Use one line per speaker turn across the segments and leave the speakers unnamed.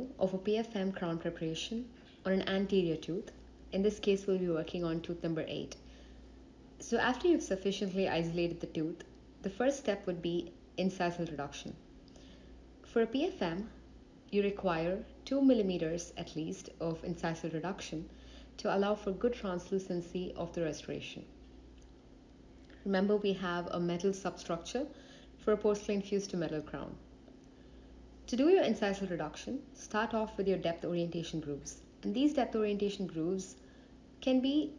video of a PFM crown preparation on an anterior tooth. In this case, we'll be working on tooth number 8. So after you've sufficiently isolated the tooth, the first step would be incisal reduction. For a PFM, you require 2 millimeters at least of incisal reduction to allow for good translucency of the restoration. Remember, we have a metal substructure for a porcelain fused to metal crown. To do your incisal reduction, start off with your depth orientation grooves. And these depth orientation grooves can be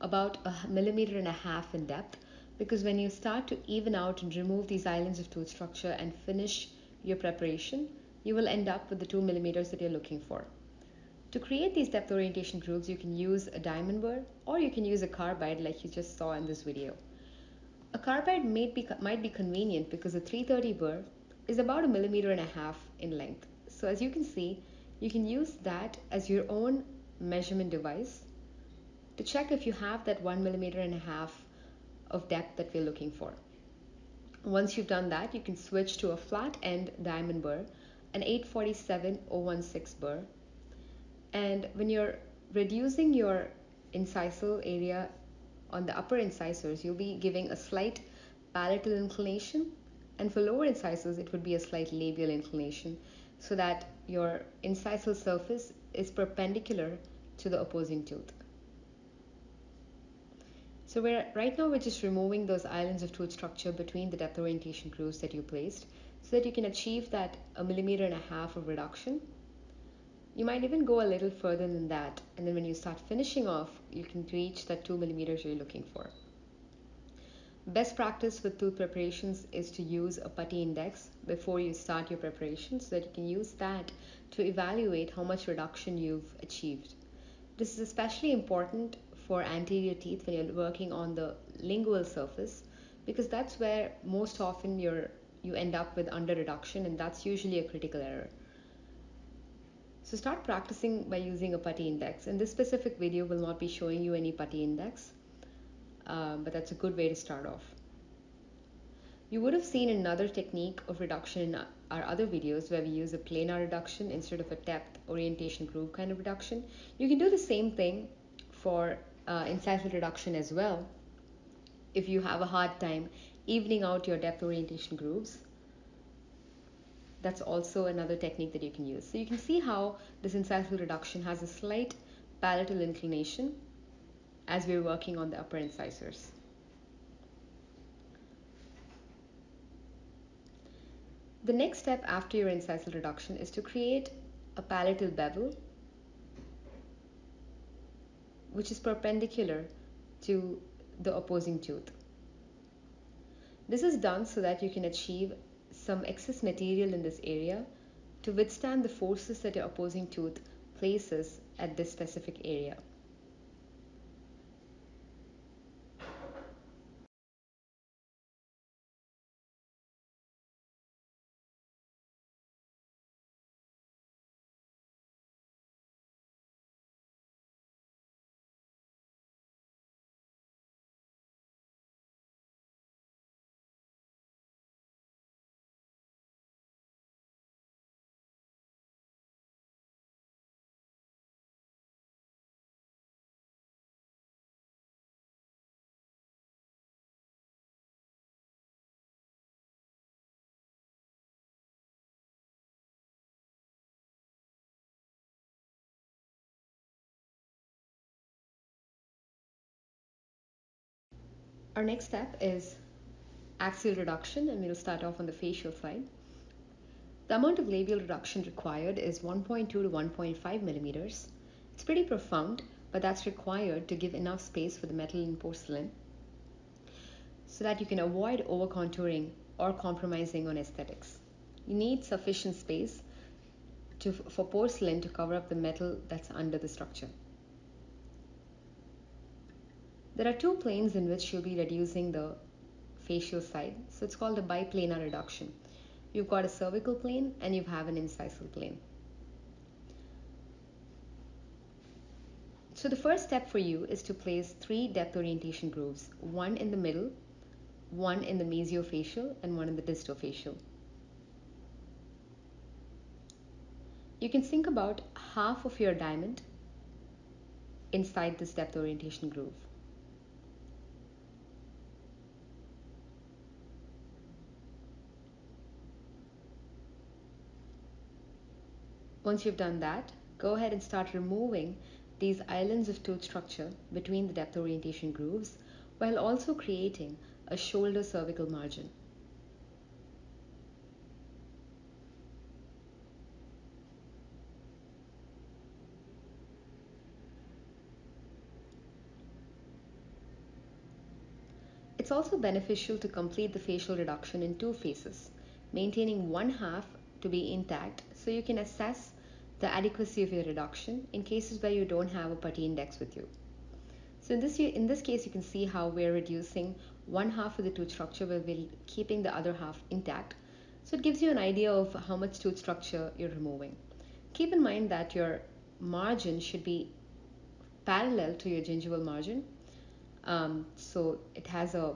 about 1.5 millimeters in depth, because when you start to even out and remove these islands of tooth structure and finish your preparation, you will end up with the 2 millimeters that you're looking for. To create these depth orientation grooves, you can use a diamond burr or you can use a carbide like you just saw in this video. A carbide might be convenient because a 330 burr is about 1.5 millimeters in length. So as you can see, you can use that as your own measurement device to check if you have that 1.5 millimeters of depth that we're looking for. Once you've done that, you can switch to a flat end diamond burr, an 847-016 burr. And when you're reducing your incisal area on the upper incisors, you'll be giving a slight palatal inclination, and for lower incisors, it would be a slight labial inclination, so that your incisal surface is perpendicular to the opposing tooth. So right now we're just removing those islands of tooth structure between the depth orientation grooves that you placed, so that you can achieve that 1.5 millimeters of reduction. You might even go a little further than that, and then when you start finishing off, you can reach that 2 millimeters you're looking for. Best practice with tooth preparations is to use a putty index before you start your preparation, so that you can use that to evaluate how much reduction you've achieved. This is especially important for anterior teeth when you're working on the lingual surface, because that's where most often you end up with under reduction, and that's usually a critical error. So start practicing by using a putty index. In this specific video, we'll not be showing you any putty index, but that's a good way to start off. You would have seen another technique of reduction in our other videos where we use a planar reduction instead of a depth orientation groove kind of reduction. You can do the same thing for incisal reduction as well if you have a hard time evening out your depth orientation grooves. That's also another technique that you can use. So you can see how this incisal reduction has a slight palatal inclination as we're working on the upper incisors. The next step after your incisal reduction is to create a palatal bevel which is perpendicular to the opposing tooth. This is done so that you can achieve some excess material in this area to withstand the forces that your opposing tooth places at this specific area. Our next step is axial reduction, and we'll start off on the facial side. The amount of labial reduction required is 1.2 to 1.5 millimeters. It's pretty profound, but that's required to give enough space for the metal in porcelain so that you can avoid over contouring or compromising on aesthetics. You need sufficient space for porcelain to cover up the metal that's under the structure. There are two planes in which you'll be reducing the facial side, so it's called a biplanar reduction. You've got a cervical plane and you have an incisal plane. So the first step for you is to place 3 depth orientation grooves, one in the middle, one in the mesiofacial, and one in the distofacial. You can think about half of your diamond inside this depth orientation groove. Once you've done that, go ahead and start removing these islands of tooth structure between the depth orientation grooves while also creating a shoulder cervical margin. It's also beneficial to complete the facial reduction in two phases, maintaining one half to be intact so you can assess the adequacy of your reduction in cases where you don't have a putty index with you. So in this case, you can see how we're reducing one half of the tooth structure while we're keeping the other half intact. So it gives you an idea of how much tooth structure you're removing. Keep in mind that your margin should be parallel to your gingival margin. So it has a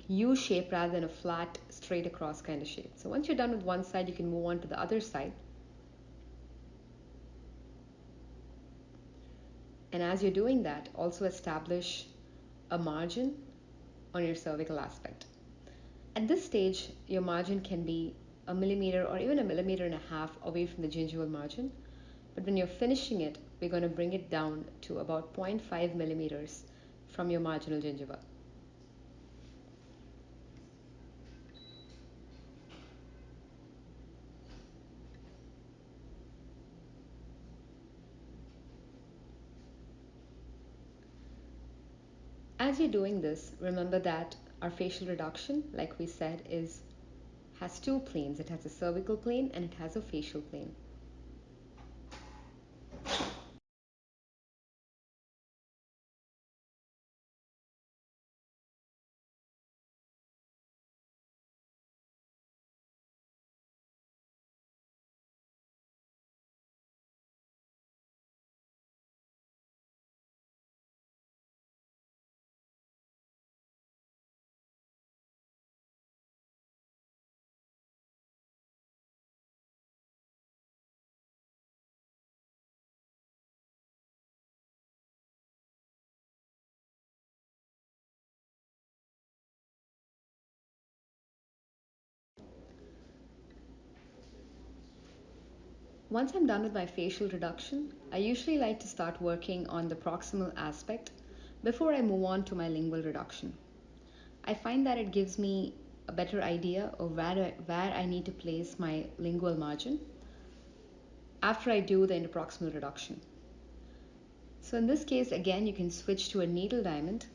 U shape rather than a flat, straight across kind of shape. So once you're done with one side, you can move on to the other side. And as you're doing that, also establish a margin on your cervical aspect. At this stage, your margin can be a millimeter or even a millimeter and a half away from the gingival margin. But when you're finishing it, we're going to bring it down to about 0.5 millimeters from your marginal gingiva. As you're doing this, remember that our facial reduction, like we said, has two planes. It has a cervical plane and it has a facial plane. Once I'm done with my facial reduction, I usually like to start working on the proximal aspect before I move on to my lingual reduction. I find that it gives me a better idea of where I need to place my lingual margin after I do the interproximal reduction. So in this case, again, you can switch to a needle diamond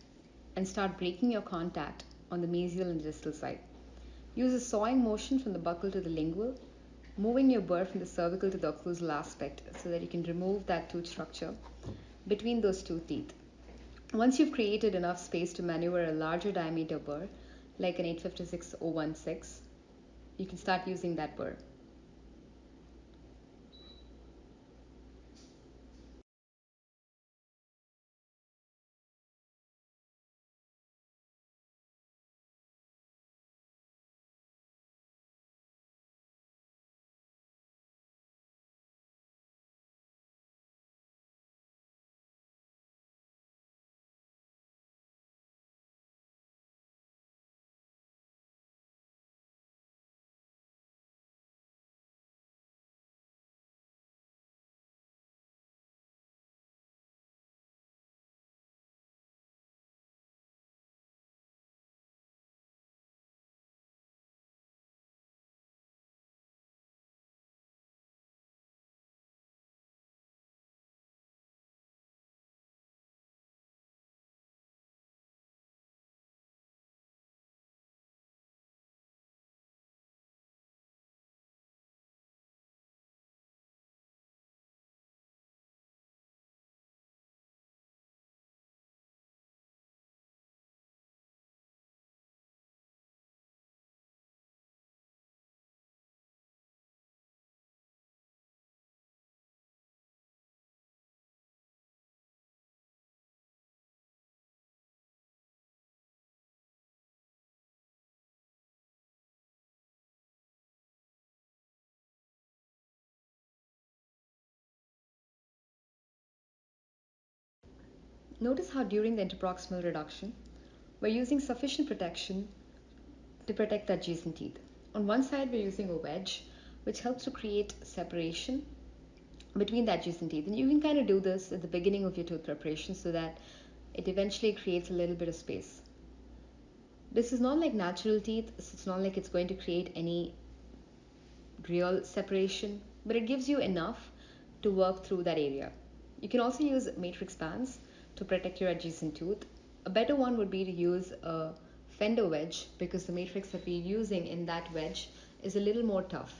and start breaking your contact on the mesial and distal side. Use a sawing motion from the buccal to the lingual, moving your burr from the cervical to the occlusal aspect so that you can remove that tooth structure between those two teeth. Once you've created enough space to maneuver a larger diameter burr, like an 856-016, you can start using that burr. Notice how during the interproximal reduction, we're using sufficient protection to protect the adjacent teeth. On one side, we're using a wedge, which helps to create separation between the adjacent teeth. And you can kind of do this at the beginning of your tooth preparation so that it eventually creates a little bit of space. This is not like natural teeth, so it's not like it's going to create any real separation, but it gives you enough to work through that area. You can also use matrix bands to protect your adjacent tooth. A better one would be to use a fender wedge because the matrix that we're using in that wedge is a little more tough.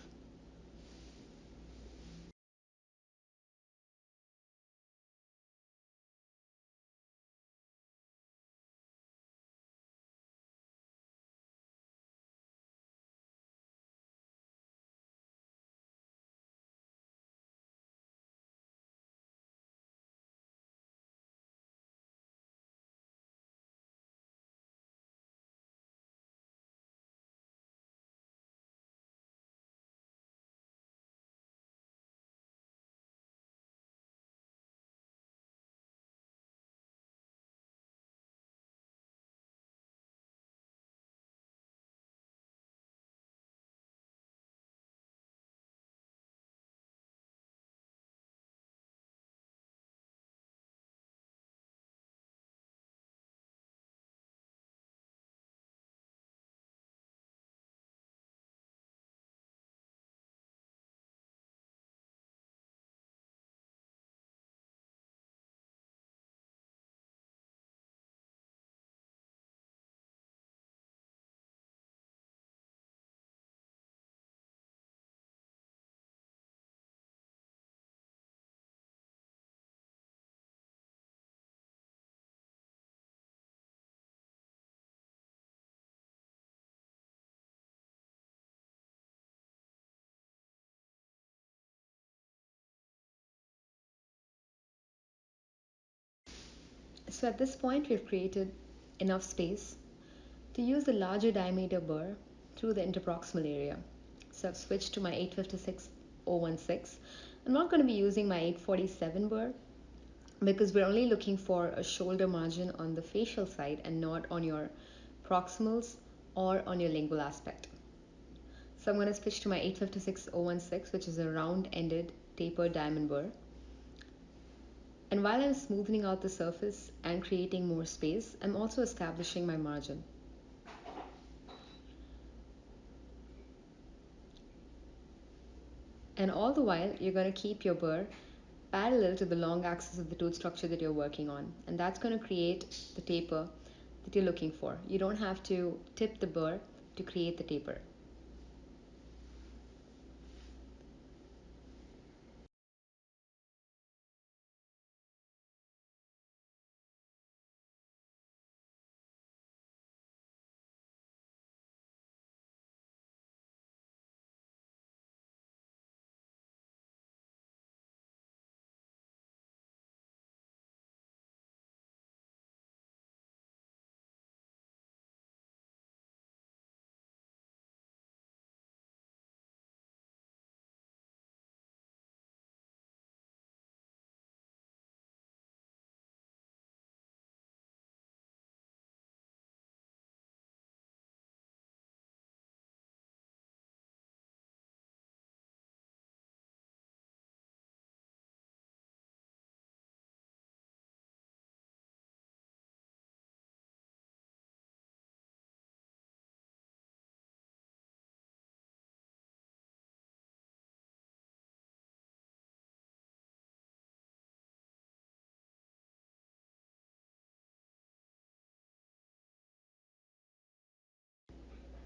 So at this point, we've created enough space to use the larger diameter burr through the interproximal area. So I've switched to my 856-016. I'm not going to be using my 847 burr because we're only looking for a shoulder margin on the facial side and not on your proximals or on your lingual aspect. So I'm going to switch to my 856-016, which is a round-ended tapered diamond burr. And while I'm smoothing out the surface and creating more space, I'm also establishing my margin. And all the while, you're going to keep your burr parallel to the long axis of the tooth structure that you're working on. And that's going to create the taper that you're looking for. You don't have to tip the burr to create the taper.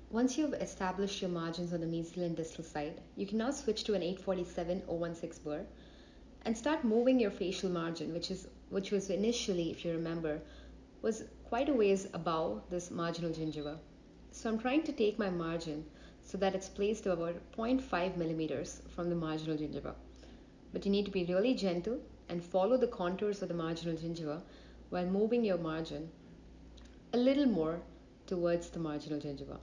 Once you've established your margins on the mesial and distal side, you can now switch to an 847-016 burr and start moving your facial margin, which was initially, if you remember, was quite a ways above this marginal gingiva. So I'm trying to take my margin so that it's placed about 0.5 millimeters from the marginal gingiva. But you need to be really gentle and follow the contours of the marginal gingiva while moving your margin a little more towards the marginal gingiva.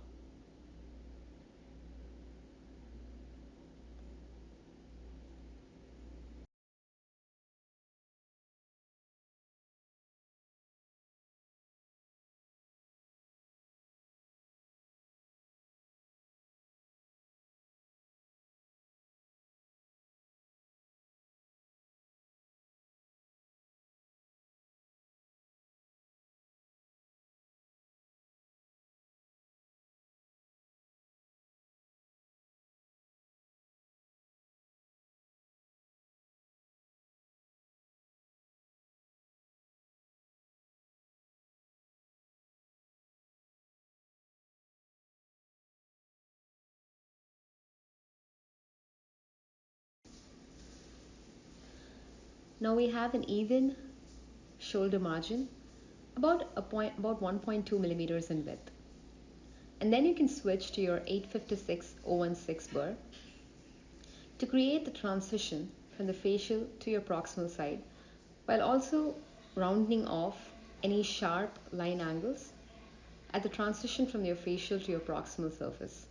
Now we have an even shoulder margin, about 1.2 millimeters in width. And then you can switch to your 856-016 burr to create the transition from the facial to your proximal side, while also rounding off any sharp line angles at the transition from your facial to your proximal surface.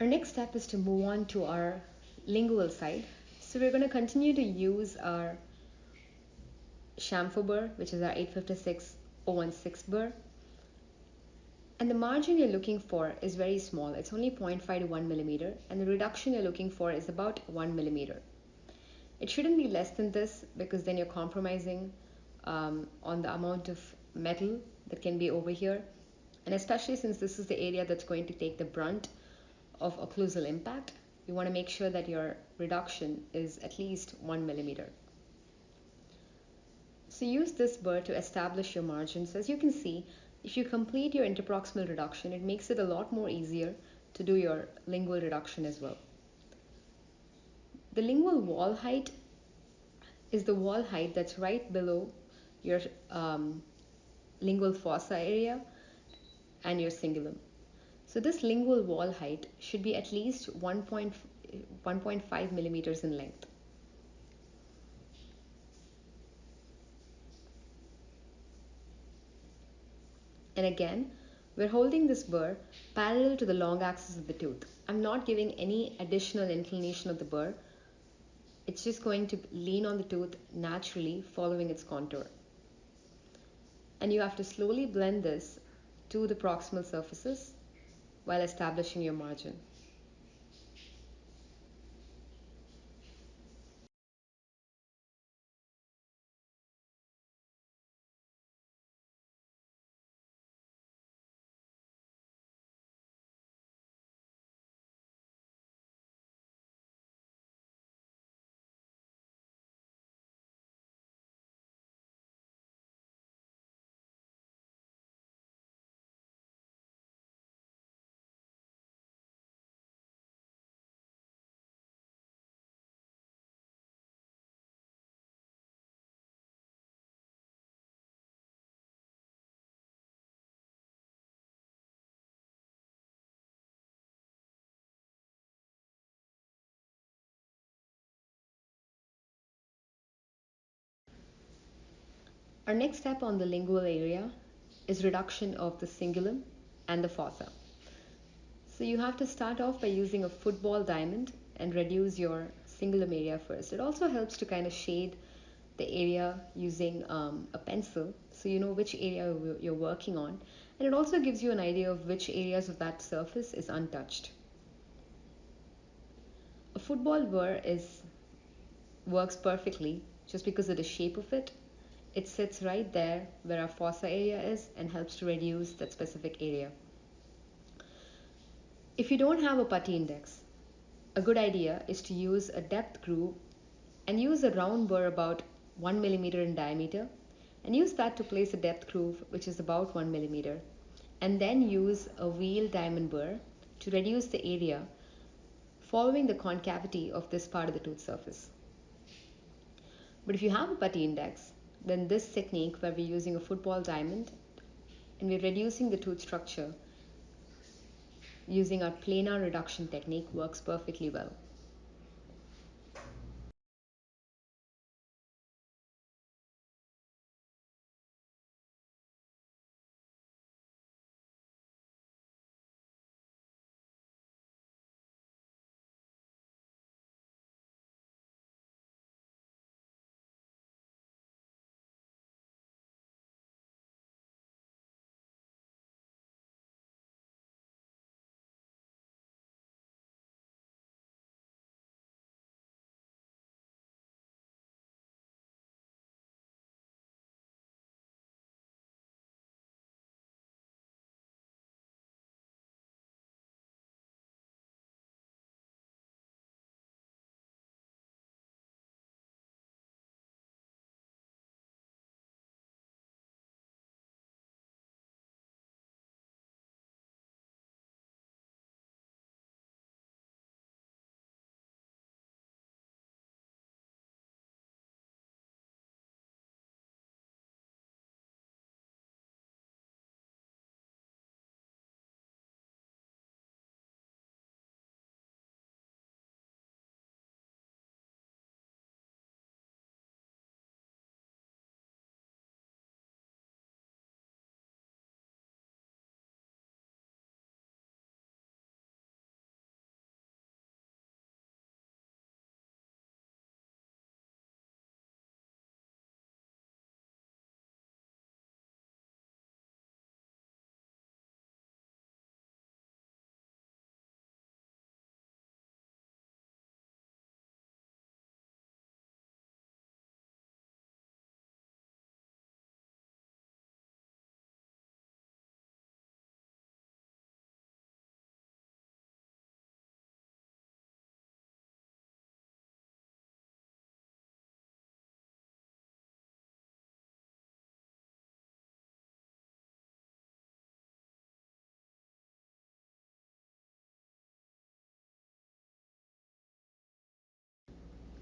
Our next step is to move on to our lingual side. So we're going to continue to use our chamfer burr, which is our 856-016 burr. And the margin you're looking for is very small. It's only 0.5 to 1 millimeter, and the reduction you're looking for is about 1 millimeter. It shouldn't be less than this because then you're compromising on the amount of metal that can be over here. And especially since this is the area that's going to take the brunt of occlusal impact, you want to make sure that your reduction is at least 1 millimeter. So use this burr to establish your margins. As you can see, if you complete your interproximal reduction, it makes it a lot more easier to do your lingual reduction as well. The lingual wall height is the wall height that's right below your lingual fossa area and your cingulum. So this lingual wall height should be at least 1.5 millimeters in length. And again, we're holding this burr parallel to the long axis of the tooth. I'm not giving any additional inclination of the burr. It's just going to lean on the tooth naturally following its contour. And you have to slowly blend this to the proximal surfaces while establishing your margin. Our next step on the lingual area is reduction of the cingulum and the fossa. So you have to start off by using a football diamond and reduce your cingulum area first. It also helps to kind of shade the area using a pencil so you know which area you're working on, and it also gives you an idea of which areas of that surface is untouched. A football burr works perfectly just because of the shape of it. It sits right there where our fossa area is and helps to reduce that specific area. If you don't have a putty index, a good idea is to use a depth groove and use a round burr about 1 millimeter in diameter, and use that to place a depth groove which is about 1 millimeter, and then use a wheel diamond burr to reduce the area following the concavity of this part of the tooth surface. But if you have a putty index, then this technique where we're using a football diamond and we're reducing the tooth structure using our planar reduction technique works perfectly well.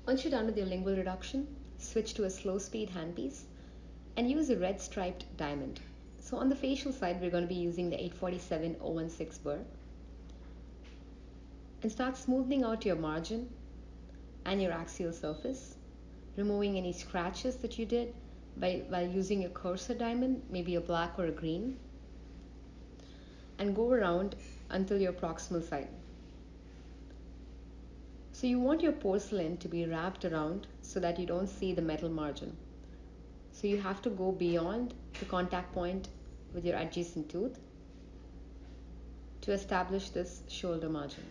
Once you're done with your lingual reduction, switch to a slow speed handpiece and use a red striped diamond. So on the facial side, we're going to be using the 847-016 burr, and start smoothing out your margin and your axial surface, removing any scratches that you did while using a cursor diamond, maybe a black or a green, and go around until your proximal side. So you want your porcelain to be wrapped around so that you don't see the metal margin. So you have to go beyond the contact point with your adjacent tooth to establish this shoulder margin.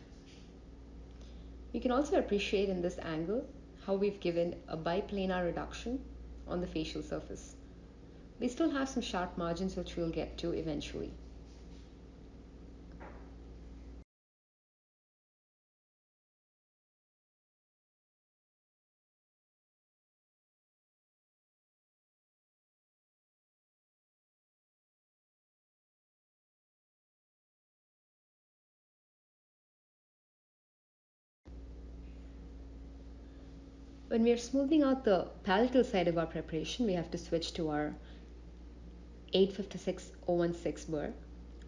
You can also appreciate in this angle how we've given a biplanar reduction on the facial surface. We still have some sharp margins which we'll get to eventually. When we are smoothing out the palatal side of our preparation, we have to switch to our 856-016 burr,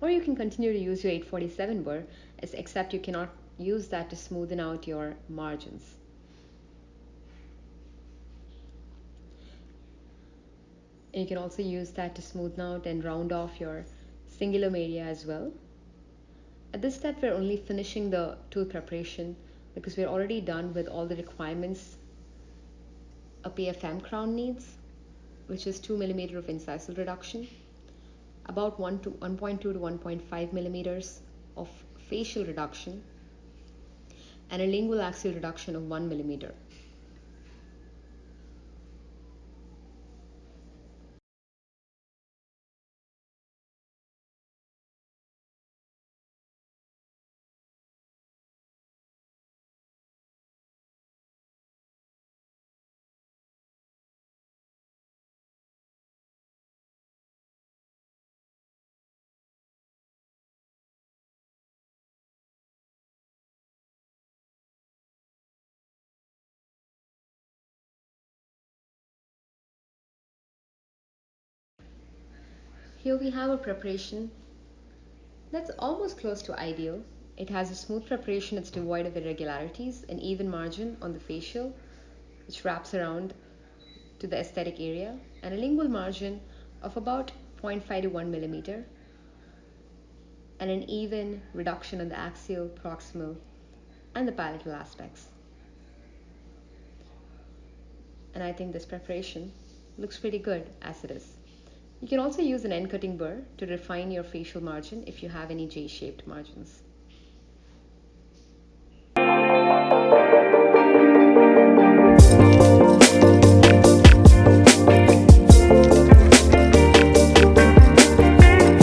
or you can continue to use your 847 burr, except you cannot use that to smoothen out your margins. And you can also use that to smoothen out and round off your cingulum area as well. At this step, we're only finishing the tooth preparation because we're already done with all the requirements a PFM crown needs, which is 2 millimeter of incisal reduction, about 1.2 to 1.5 millimeters of facial reduction, and a lingual axial reduction of 1 millimeter. Here we have a preparation that's almost close to ideal. It has a smooth preparation that's devoid of irregularities, an even margin on the facial, which wraps around to the aesthetic area, and a lingual margin of about zero point 0.5 to 1 millimeter, and an even reduction in the axial, proximal, and the palatal aspects. And I think this preparation looks pretty good as it is. You can also use an end cutting burr to refine your facial margin if you have any J-shaped margins.